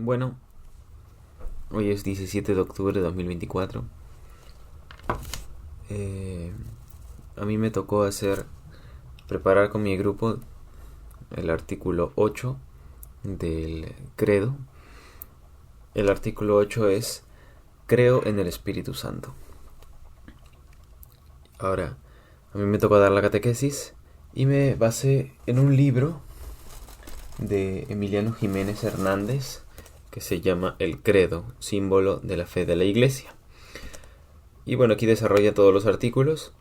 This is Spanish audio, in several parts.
Bueno, hoy es 17 de octubre de 2024. A mí me tocó preparar con mi grupo el artículo 8 del credo. El artículo 8 es: creo en el Espíritu Santo. Ahora, a mí me tocó dar la catequesis y me basé en un libro de Emiliano Jiménez Hernández que se llama El Credo, símbolo de la fe de la Iglesia. Y bueno, aquí desarrolla todos los artículos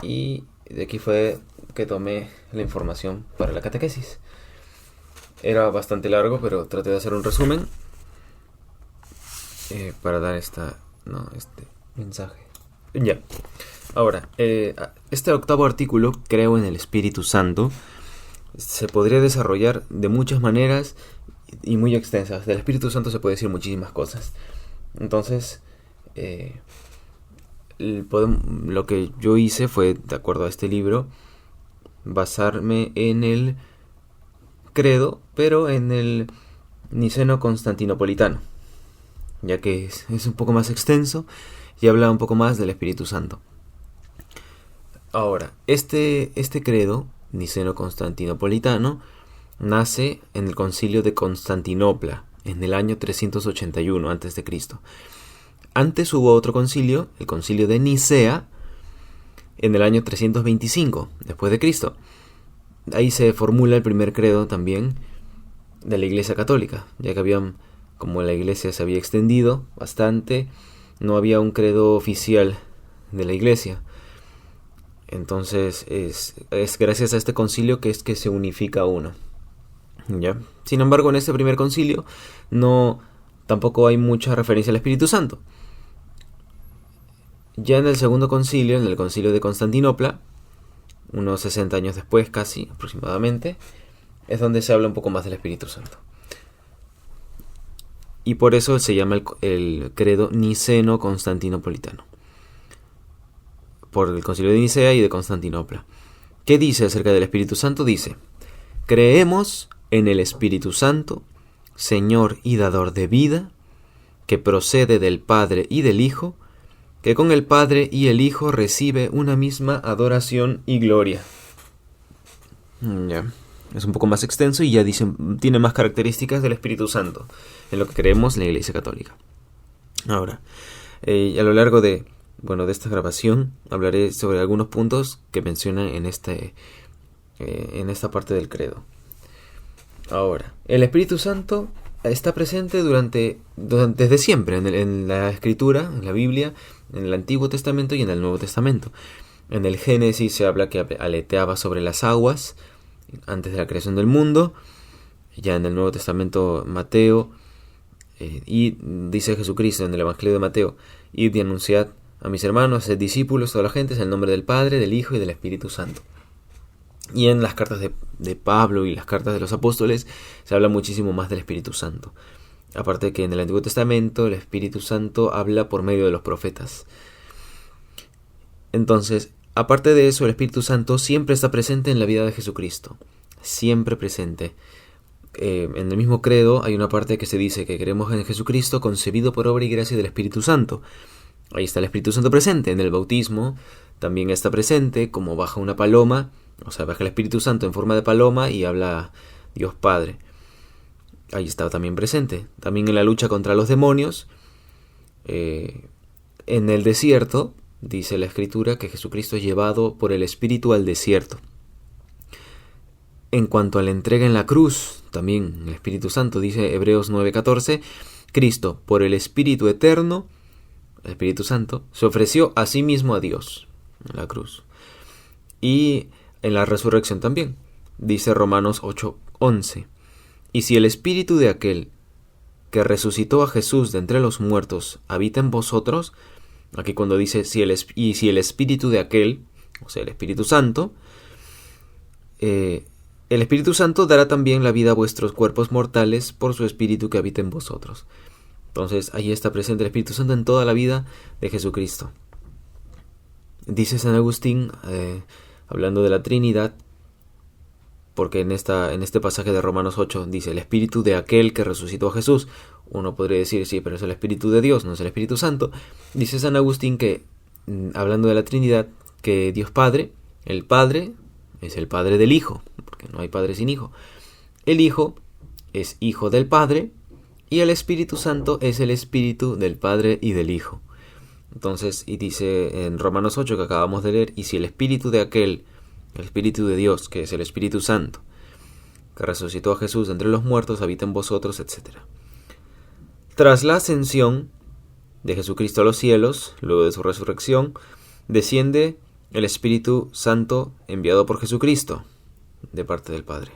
y de aquí fue que tomé la información para la catequesis. Era bastante largo, pero traté de hacer un resumen para dar este mensaje. Ya. Ahora, este octavo artículo, creo en el Espíritu Santo, se podría desarrollar de muchas maneras y muy extensas. Del Espíritu Santo se puede decir muchísimas cosas. Entonces, lo que yo hice fue, de acuerdo a este libro, basarme en el credo, pero en el niceno constantinopolitano, ya que es un poco más extenso y habla un poco más del Espíritu Santo. Ahora, este credo niceno constantinopolitano nace en el concilio de Constantinopla en el año 381 a.C. Antes hubo otro concilio, el concilio de Nicea, en el año 325 después de Cristo. Ahí se formula el primer credo también de la Iglesia Católica, ya que como la Iglesia se había extendido bastante, no había un credo oficial de la Iglesia. Entonces es gracias a este concilio que se unifica uno. ¿Ya? Sin embargo, en este primer concilio tampoco hay mucha referencia al Espíritu Santo. Ya en el segundo concilio, en el concilio de Constantinopla, unos 60 años después casi aproximadamente, es donde se habla un poco más del Espíritu Santo. Y por eso se llama el credo niceno constantinopolitano, por el concilio de Nicea y de Constantinopla. ¿Qué dice acerca del Espíritu Santo? Dice: creemos en el Espíritu Santo, Señor y dador de vida, que procede del Padre y del Hijo, que con el Padre y el Hijo recibe una misma adoración y gloria. Ya. Es un poco más extenso y ya tiene más características del Espíritu Santo, en lo que creemos en la Iglesia Católica. Ahora, a lo largo de esta grabación hablaré sobre algunos puntos que mencionan en esta parte del credo. Ahora, el Espíritu Santo está presente desde siempre en la Escritura, en la Biblia, en el Antiguo Testamento y en el Nuevo Testamento. En el Génesis se habla que aleteaba sobre las aguas antes de la creación del mundo. Ya en el Nuevo Testamento, Mateo, y dice Jesucristo en el Evangelio de Mateo: id y anunciad a mis hermanos, sed discípulos, toda la gente, en el nombre del Padre, del Hijo y del Espíritu Santo. Y en las cartas de Pablo y las cartas de los apóstoles se habla muchísimo más del Espíritu Santo. Aparte que en el Antiguo Testamento el Espíritu Santo habla por medio de los profetas. Entonces, aparte de eso, el Espíritu Santo siempre está presente en la vida de Jesucristo. Siempre presente. En el mismo credo hay una parte que se dice que creemos en Jesucristo, concebido por obra y gracia del Espíritu Santo. Ahí está el Espíritu Santo presente. En el bautismo también está presente, como baja una paloma. O sea, baja el Espíritu Santo en forma de paloma y habla Dios Padre. Ahí está también presente. También en la lucha contra los demonios. En el desierto, dice la Escritura, que Jesucristo es llevado por el Espíritu al desierto. En cuanto a la entrega en la cruz, también el Espíritu Santo, dice Hebreos 9:14, Cristo, por el Espíritu eterno, el Espíritu Santo, se ofreció a sí mismo a Dios en la cruz. Y en la resurrección también, dice Romanos 8:11, y si el Espíritu de aquel que resucitó a Jesús de entre los muertos habita en vosotros, aquí cuando dice si el Espíritu de aquel, o sea el Espíritu Santo, el Espíritu Santo dará también la vida a vuestros cuerpos mortales por su Espíritu que habita en vosotros. Entonces ahí está presente el Espíritu Santo en toda la vida de Jesucristo. Dice San Agustín, hablando de la Trinidad, porque en este pasaje de Romanos 8 dice el Espíritu de aquel que resucitó a Jesús, Uno podría decir, sí, pero es el Espíritu de Dios, no es el Espíritu Santo. Dice San Agustín que, hablando de la Trinidad, que Dios Padre, el Padre es el Padre del Hijo, porque no hay Padre sin Hijo. El Hijo es Hijo del Padre y el Espíritu Santo es el Espíritu del Padre y del Hijo. Entonces, y dice en Romanos 8 que acabamos de leer, y si el Espíritu de aquel, el Espíritu de Dios, que es el Espíritu Santo, que resucitó a Jesús de entre los muertos, habita en vosotros, etc. Tras la ascensión de Jesucristo a los cielos, luego de su resurrección, desciende el Espíritu Santo enviado por Jesucristo, de parte del Padre.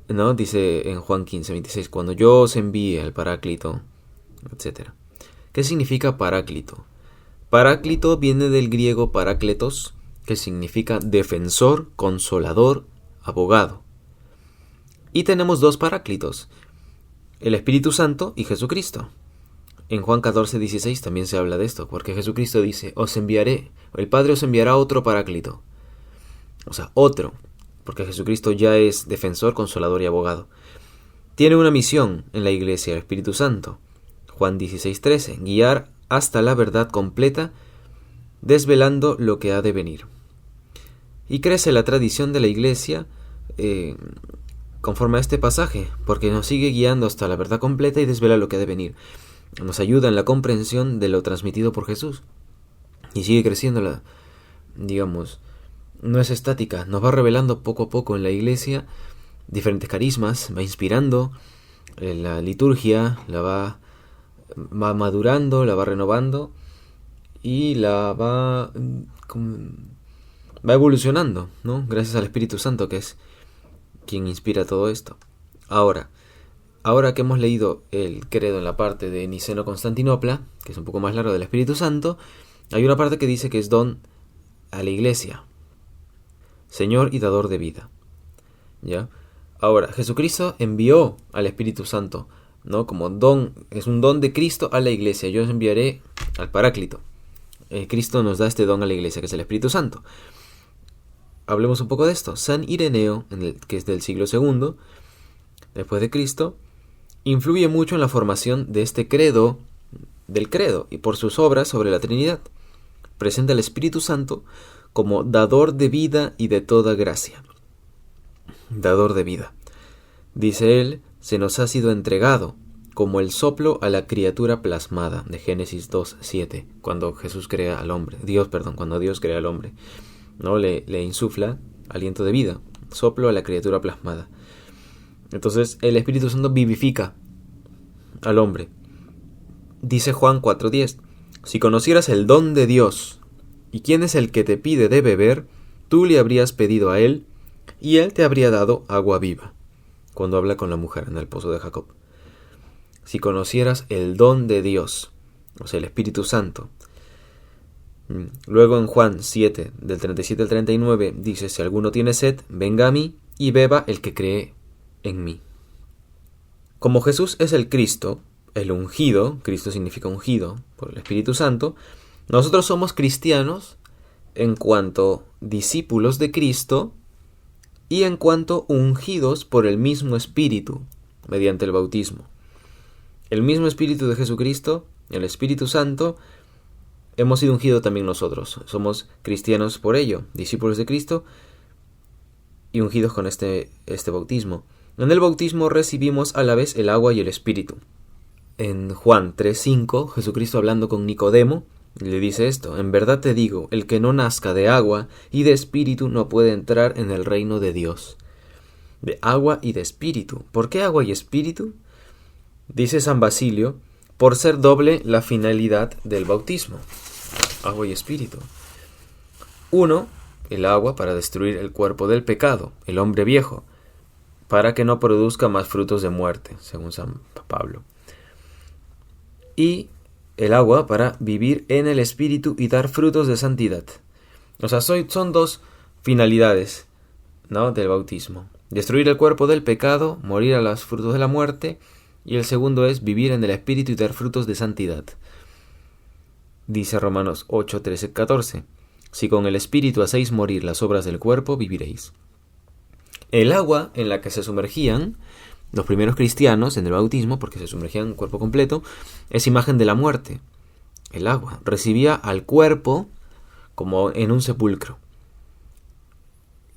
¿No? Dice en Juan 15:26, cuando yo os envíe al Paráclito, etc. ¿Qué significa Paráclito? Paráclito viene del griego parácletos, que significa defensor, consolador, abogado. Y tenemos dos Paráclitos, el Espíritu Santo y Jesucristo. En Juan 14:16 también se habla de esto, porque Jesucristo dice, os enviaré, el Padre os enviará otro Paráclito. O sea, otro, porque Jesucristo ya es defensor, consolador y abogado. Tiene una misión en la iglesia, el Espíritu Santo. Juan 16:13, guiar hasta la verdad completa, desvelando lo que ha de venir. Y crece la tradición de la iglesia conforme a este pasaje, porque nos sigue guiando hasta la verdad completa y desvela lo que ha de venir. Nos ayuda en la comprensión de lo transmitido por Jesús. Y sigue creciendo digamos, no es estática, nos va revelando poco a poco en la iglesia diferentes carismas, va inspirando la liturgia, la va madurando, la va renovando y la va evolucionando, ¿no? Gracias al Espíritu Santo, que es quien inspira todo esto. Ahora que hemos leído el credo en la parte de Niceno-Constantinopla, que es un poco más largo del Espíritu Santo, hay una parte que dice que es don a la iglesia, Señor y dador de vida. ¿Ya? Ahora, Jesucristo envió al Espíritu Santo, ¿no? Como don, es un don de Cristo a la iglesia. Yo os enviaré al Paráclito. Cristo nos da este don a la iglesia, que es el Espíritu Santo. Hablemos un poco de esto. San Ireneo, que es del siglo II, después de Cristo, influye mucho en la formación de este credo, del credo, y por sus obras sobre la Trinidad. Presenta al Espíritu Santo como dador de vida y de toda gracia. Dador de vida. Dice él, se nos ha sido entregado como el soplo a la criatura plasmada, de Génesis 2:7, cuando Jesús crea al hombre, cuando Dios crea al hombre, ¿no? Le insufla aliento de vida, soplo a la criatura plasmada. Entonces el Espíritu Santo vivifica al hombre. Dice Juan 4:10, si conocieras el don de Dios y quién es el que te pide de beber, tú le habrías pedido a él y él te habría dado agua viva. Cuando habla con la mujer en el pozo de Jacob. Si conocieras el don de Dios, o sea, el Espíritu Santo. Luego en Juan 7, del 37 al 39, dice, si alguno tiene sed, venga a mí y beba el que cree en mí. Como Jesús es el Cristo, el ungido, Cristo significa ungido por el Espíritu Santo, nosotros somos cristianos en cuanto discípulos de Cristo y en cuanto ungidos por el mismo Espíritu, mediante el bautismo. El mismo Espíritu de Jesucristo, el Espíritu Santo, hemos sido ungidos también nosotros. Somos cristianos por ello, discípulos de Cristo y ungidos con este bautismo. En el bautismo recibimos a la vez el agua y el Espíritu. En Juan 3:5, Jesucristo hablando con Nicodemo, le dice esto, en verdad te digo, el que no nazca de agua y de Espíritu no puede entrar en el reino de Dios. De agua y de Espíritu. ¿Por qué agua y Espíritu? Dice San Basilio, por ser doble la finalidad del bautismo. Agua y Espíritu. 1, el agua para destruir el cuerpo del pecado, el hombre viejo, para que no produzca más frutos de muerte, según San Pablo. Y el agua para vivir en el Espíritu y dar frutos de santidad. O sea, son dos finalidades, ¿no?, del bautismo. Destruir el cuerpo del pecado, morir a los frutos de la muerte, y el segundo es vivir en el Espíritu y dar frutos de santidad. Dice Romanos 8, 13, 14. Si con el Espíritu hacéis morir las obras del cuerpo, viviréis. El agua en la que se sumergían los primeros cristianos en el bautismo, porque se sumergían en cuerpo completo, es imagen de la muerte. El agua recibía al cuerpo como en un sepulcro.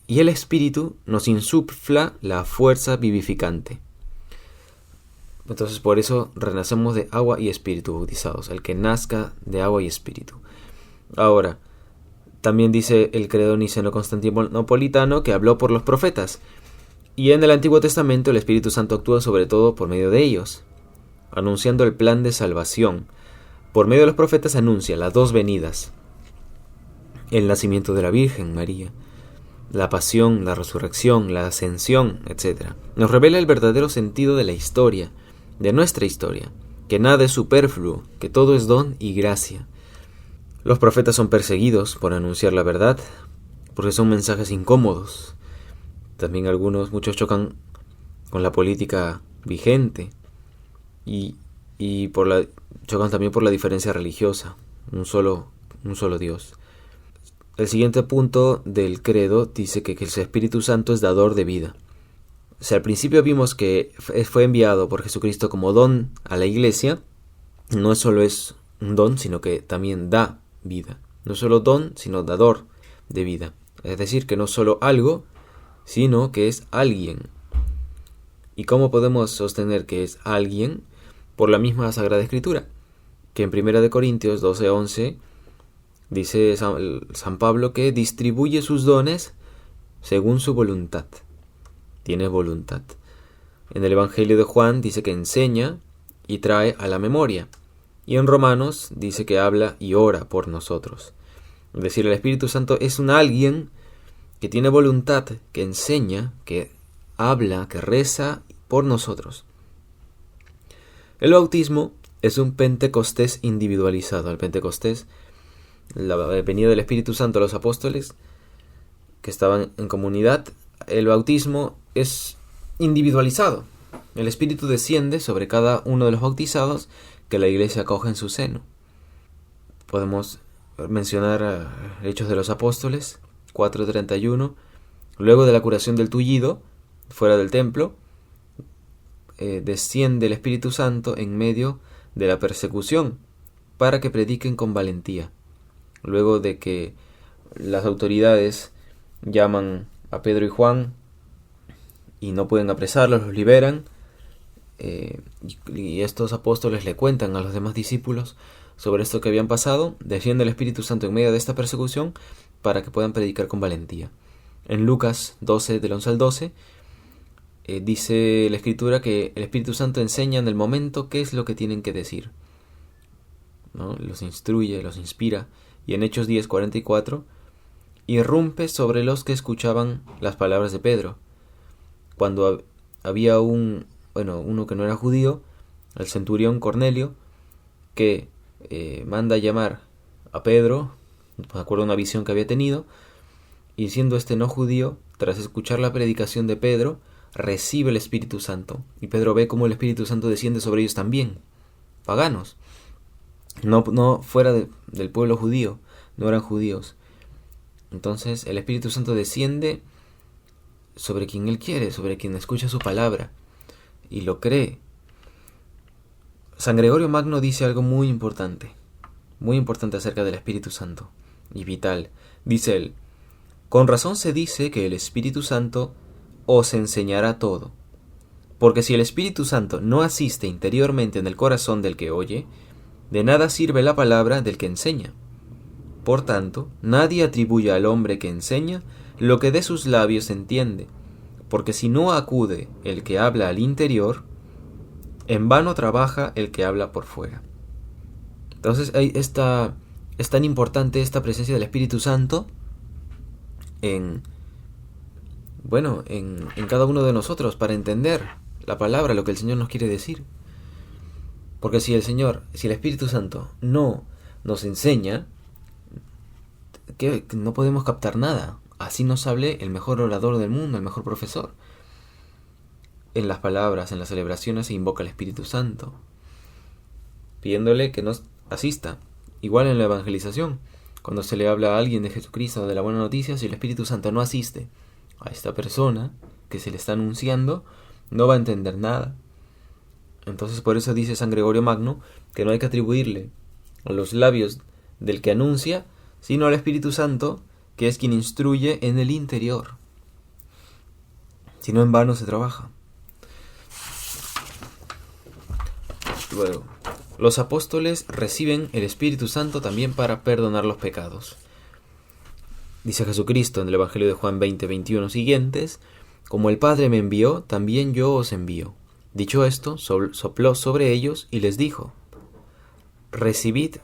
Y el Espíritu nos insufla la fuerza vivificante. Entonces por eso renacemos de agua y espíritu bautizados, el que nazca de agua y espíritu. Ahora, también dice el credo niceno-constantinopolitano que habló por los profetas. Y en el Antiguo Testamento el Espíritu Santo actúa sobre todo por medio de ellos, anunciando el plan de salvación. Por medio de los profetas anuncia las dos venidas, el nacimiento de la Virgen María, la pasión, la resurrección, la ascensión, etc. Nos revela el verdadero sentido de la historia, de nuestra historia, que nada es superfluo, que todo es don y gracia. Los profetas son perseguidos por anunciar la verdad, porque son mensajes incómodos. También muchos chocan con la política vigente y chocan también por la diferencia religiosa, un solo Dios. El siguiente punto del credo dice que el Espíritu Santo es dador de vida. O sea, al principio vimos que fue enviado por Jesucristo como don a la iglesia. No solo es un don, sino que también da vida. No solo don, sino dador de vida. Es decir, que no solo algo, sino que es alguien. ¿Y cómo podemos sostener que es alguien? Por la misma Sagrada Escritura, que en 1 Corintios 12:11 dice San Pablo que distribuye sus dones según su voluntad. Tiene voluntad. En el Evangelio de Juan dice que enseña y trae a la memoria. Y en Romanos dice que habla y ora por nosotros. Es decir, el Espíritu Santo es un alguien que tiene voluntad, que enseña, que habla, que reza por nosotros. El bautismo es un Pentecostés individualizado. El Pentecostés, la venida del Espíritu Santo a los apóstoles que estaban en comunidad, el bautismo es individualizado. El Espíritu desciende sobre cada uno de los bautizados que la iglesia acoge en su seno. Podemos mencionar Hechos de los Apóstoles 4:31. Luego de la curación del tullido fuera del templo, desciende el Espíritu Santo en medio de la persecución para que prediquen con valentía. Luego de que las autoridades llaman a Pedro y Juan y no pueden apresarlos, los liberan, y estos apóstoles le cuentan a los demás discípulos sobre esto que habían pasado. Desciende el Espíritu Santo en medio de esta persecución para que puedan predicar con valentía. En Lucas 12, del 11 al 12, dice la Escritura que el Espíritu Santo enseña en el momento qué es lo que tienen que decir, ¿no? Los instruye, los inspira. Y en Hechos 10:44 irrumpe sobre los que escuchaban las palabras de Pedro. Cuando había uno que no era judío, el centurión Cornelio, que manda a llamar a Pedro, de acuerdo a una visión que había tenido, y siendo este no judío, tras escuchar la predicación de Pedro, recibe el Espíritu Santo. Y Pedro ve cómo el Espíritu Santo desciende sobre ellos también, paganos, no fuera del pueblo judío, no eran judíos. Entonces el Espíritu Santo desciende sobre quien Él quiere, sobre quien escucha su palabra y lo cree. San Gregorio Magno dice algo muy importante acerca del Espíritu Santo y vital. Dice él: con razón se dice que el Espíritu Santo os enseñará todo, porque si el Espíritu Santo no asiste interiormente en el corazón del que oye, de nada sirve la palabra del que enseña. Por tanto, nadie atribuye al hombre que enseña lo que de sus labios entiende, porque si no acude el que habla al interior, en vano trabaja el que habla por fuera. Entonces es tan importante esta presencia del Espíritu Santo en cada uno de nosotros para entender la palabra, lo que el Señor nos quiere decir. Porque si el Espíritu Santo no nos enseña, que no podemos captar nada. Así nos hable el mejor orador del mundo, el mejor profesor. En las palabras, en las celebraciones se invoca al Espíritu Santo, pidiéndole que nos asista. Igual en la evangelización, cuando se le habla a alguien de Jesucristo o de la buena noticia, si el Espíritu Santo no asiste a esta persona que se le está anunciando, no va a entender nada. Entonces por eso dice San Gregorio Magno que no hay que atribuirle a los labios del que anuncia, sino al Espíritu Santo, que es quien instruye en el interior. Si no, en vano se trabaja. Luego, los apóstoles reciben el Espíritu Santo también para perdonar los pecados. Dice Jesucristo en el Evangelio de Juan 20:21 siguientes: como el Padre me envió, también yo os envío. Dicho esto, sopló sobre ellos y les dijo: recibid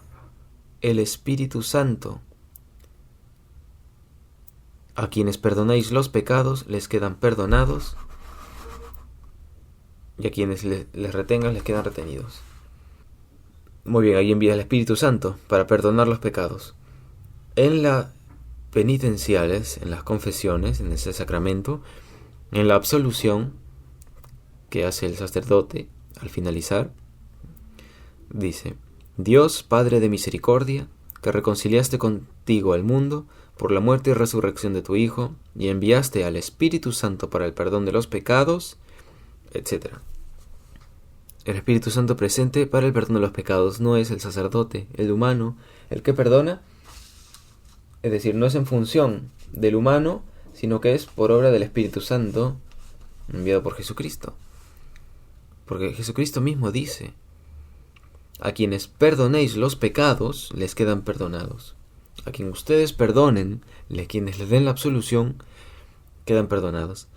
el Espíritu Santo. A quienes perdonáis los pecados les quedan perdonados, y a quienes les retengan les quedan retenidos. Muy bien, ahí envía el Espíritu Santo para perdonar los pecados. En las penitenciales, en las confesiones, en ese sacramento, en la absolución que hace el sacerdote al finalizar, dice: Dios, Padre de misericordia, que reconciliaste contigo al mundo por la muerte y resurrección de tu Hijo, y enviaste al Espíritu Santo para el perdón de los pecados, etc. El Espíritu Santo presente para el perdón de los pecados no es el sacerdote, el humano, el que perdona, es decir, no es en función del humano, sino que es por obra del Espíritu Santo enviado por Jesucristo. Porque Jesucristo mismo dice: a quienes perdonéis los pecados, les quedan perdonados. A quien ustedes perdonen, quienes les den la absolución, quedan perdonados.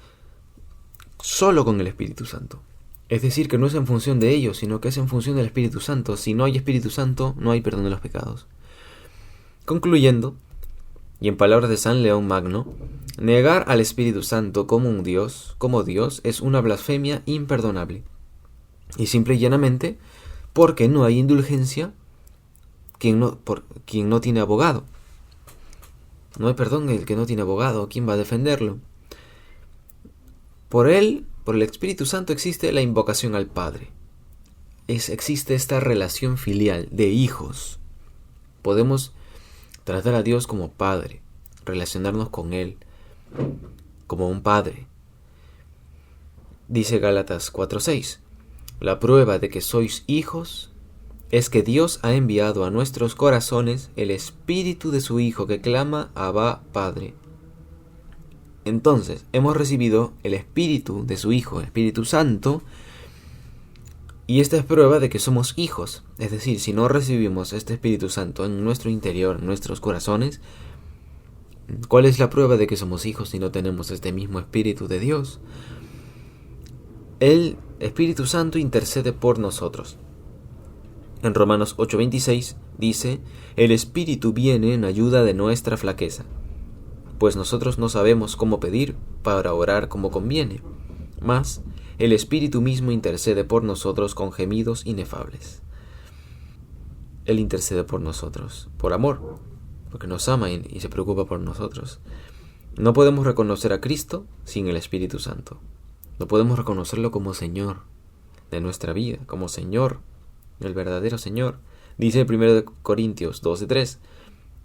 Solo con el Espíritu Santo. Es decir, que no es en función de ellos, sino que es en función del Espíritu Santo. Si no hay Espíritu Santo, no hay perdón de los pecados. Concluyendo, y en palabras de San León Magno, negar al Espíritu Santo como Dios, es una blasfemia imperdonable. Y simple y llanamente, porque no hay indulgencia por quien no tiene abogado. No hay perdón el que no tiene abogado. ¿Quién va a defenderlo? Por el Espíritu Santo existe la invocación al Padre. Existe esta relación filial de hijos. Podemos tratar a Dios como Padre, relacionarnos con Él como un Padre. Dice Gálatas 4:6: la prueba de que sois hijos es que Dios ha enviado a nuestros corazones el Espíritu de su Hijo que clama: Abba, Padre. Entonces, hemos recibido el Espíritu de su Hijo, el Espíritu Santo, y esta es prueba de que somos hijos. Es decir, si no recibimos este Espíritu Santo en nuestro interior, en nuestros corazones, ¿cuál es la prueba de que somos hijos si no tenemos este mismo Espíritu de Dios? El Espíritu Santo intercede por nosotros. En Romanos 8:26 dice: el Espíritu viene en ayuda de nuestra flaqueza, pues nosotros no sabemos cómo pedir para orar como conviene, mas el Espíritu mismo intercede por nosotros con gemidos inefables. Él intercede por nosotros, por amor, porque nos ama y se preocupa por nosotros. No podemos reconocer a Cristo sin el Espíritu Santo. No podemos reconocerlo como Señor de nuestra vida, como Señor, el verdadero Señor. Dice 1 Corintios 12:3: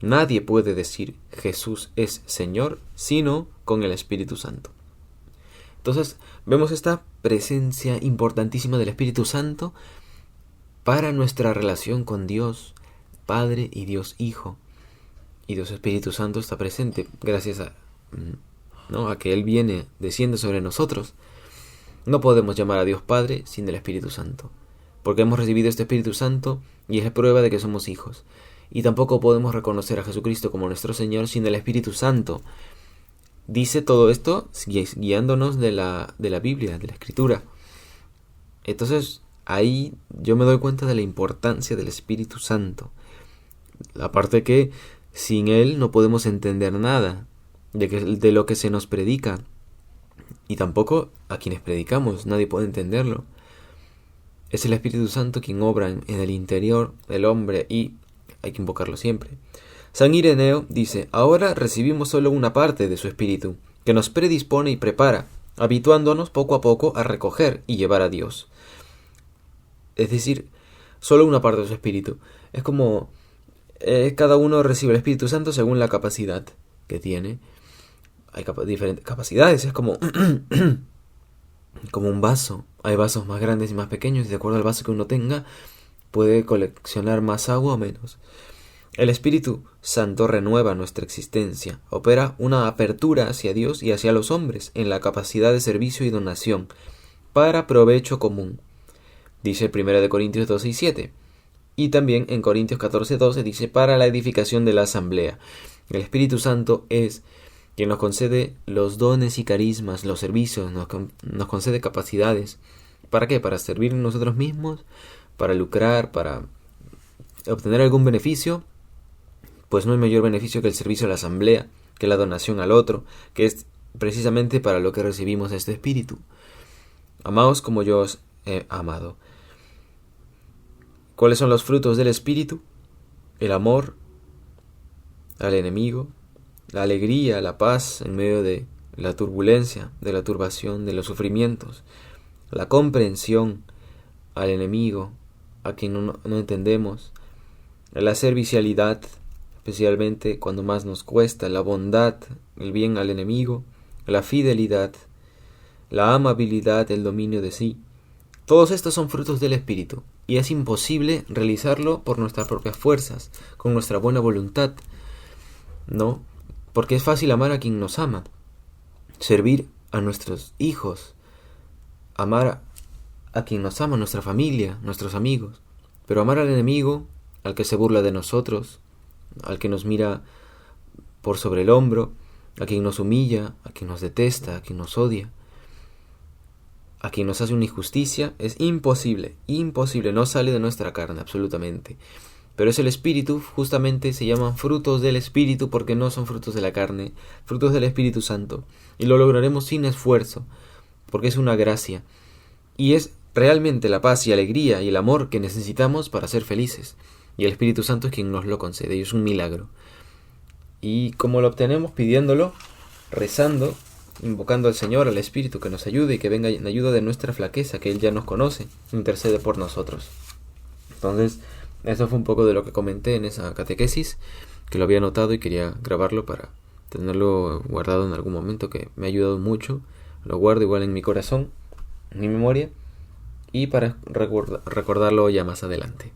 nadie puede decir Jesús es Señor sino con el Espíritu Santo. Entonces vemos esta presencia importantísima del Espíritu Santo para nuestra relación con Dios Padre y Dios Hijo. Y Dios Espíritu Santo está presente gracias a que Él viene, desciende sobre nosotros. No podemos llamar a Dios Padre sin el Espíritu Santo, porque hemos recibido este Espíritu Santo y es prueba de que somos hijos. Y tampoco podemos reconocer a Jesucristo como nuestro Señor sin el Espíritu Santo. Dice todo esto guiándonos de la Biblia, de la Escritura. Entonces, ahí yo me doy cuenta de la importancia del Espíritu Santo. Aparte que sin Él no podemos entender nada de lo que se nos predica. Y tampoco a quienes predicamos, nadie puede entenderlo. Es el Espíritu Santo quien obra en el interior del hombre y hay que invocarlo siempre. San Ireneo dice: ahora recibimos solo una parte de su Espíritu, que nos predispone y prepara, habituándonos poco a poco a recoger y llevar a Dios. Es decir, solo una parte de su Espíritu. Es como cada uno recibe el Espíritu Santo según la capacidad que tiene. Hay diferentes capacidades. Es como como un vaso. Hay vasos más grandes y más pequeños, y de acuerdo al vaso que uno tenga, puede coleccionar más agua o menos. El Espíritu Santo renueva nuestra existencia, opera una apertura hacia Dios y hacia los hombres en la capacidad de servicio y donación, para provecho común. Dice el 1 de Corintios 12 y 7. Y también en Corintios 14, 12 dice, para la edificación de la asamblea. El Espíritu Santo es quien nos concede los dones y carismas, los servicios, nos concede capacidades. ¿Para qué? Para servir nosotros mismos, para lucrar, para obtener algún beneficio. Pues no hay mayor beneficio que el servicio a la asamblea, que la donación al otro, que es precisamente para lo que recibimos este Espíritu. Amaos como yo os he amado. ¿Cuáles son los frutos del Espíritu? El amor al enemigo, la alegría, la paz en medio de la turbulencia, de la turbación, de los sufrimientos, la comprensión al enemigo, a quien no entendemos, la servicialidad, especialmente cuando más nos cuesta, la bondad, el bien al enemigo, la fidelidad, la amabilidad, el dominio de sí. Todos estos son frutos del Espíritu, y es imposible realizarlo por nuestras propias fuerzas, con nuestra buena voluntad, ¿no? Porque es fácil amar a quien nos ama, servir a nuestros hijos, amar a quien nos ama, nuestra familia, nuestros amigos, pero amar al enemigo, al que se burla de nosotros, al que nos mira por sobre el hombro, a quien nos humilla, a quien nos detesta, a quien nos odia, a quien nos hace una injusticia, es imposible, no sale de nuestra carne absolutamente. Pero es el Espíritu, justamente se llaman frutos del Espíritu porque no son frutos de la carne, frutos del Espíritu Santo. Y lo lograremos sin esfuerzo, porque es una gracia. Y es realmente la paz y alegría y el amor que necesitamos para ser felices. Y el Espíritu Santo es quien nos lo concede, y es un milagro. Y como lo obtenemos pidiéndolo, rezando, invocando al Señor, al Espíritu que nos ayude y que venga en ayuda de nuestra flaqueza, que Él ya nos conoce, intercede por nosotros. Entonces, eso fue un poco de lo que comenté en esa catequesis, que lo había notado y quería grabarlo para tenerlo guardado en algún momento, que me ha ayudado mucho. Lo guardo igual en mi corazón, en mi memoria, y para recordarlo ya más adelante.